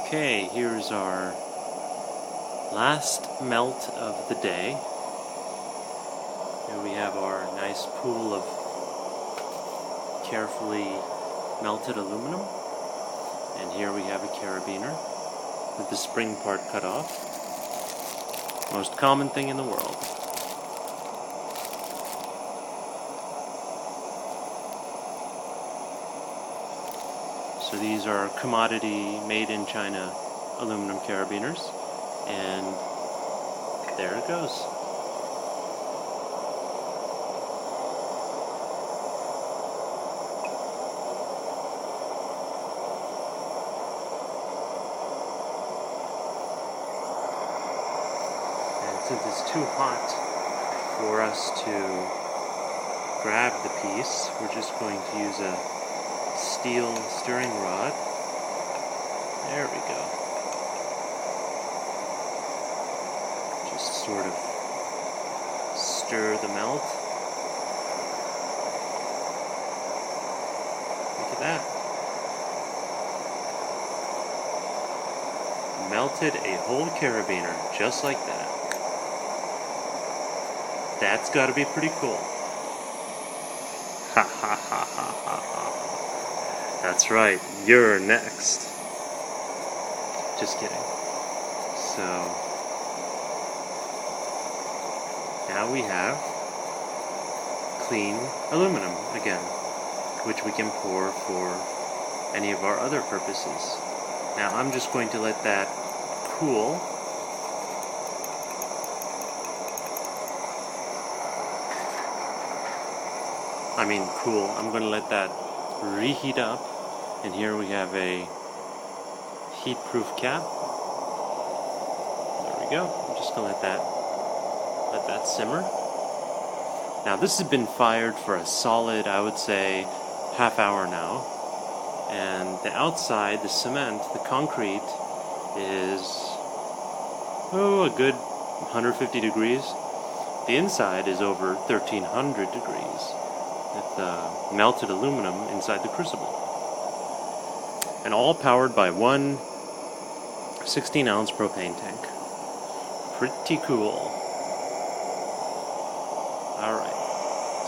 Okay, here's our last melt of the day. Here we have our nice pool of carefully melted aluminum. And here we have a carabiner with the spring part cut off. Most common thing in the world. So these are commodity made in China aluminum carabiners, and there it goes. And since it's too hot for us to grab the piece, we're just going to use a steel stirring rod. There we go. Just sort of stir the melt. Look at that. Melted a whole carabiner just like that. That's gotta be pretty cool. Ha ha ha ha ha ha. That's right, you're next. Just kidding. So, now we have clean aluminum again, which we can pour for any of our other purposes. Now I'm just going to let that cool. Cool. I'm going to let that reheat up, and here we have a heat-proof cap. There we go. I'm just going to let that simmer. Now this has been fired for a solid, I would say, half hour now, and the outside, the cement, the concrete is a good 150 degrees. The inside is over 1300 degrees. The melted aluminum inside the crucible. And all powered by one 16-ounce propane tank. Pretty cool. Alright,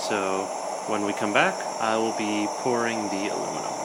so when we come back, I will be pouring the aluminum.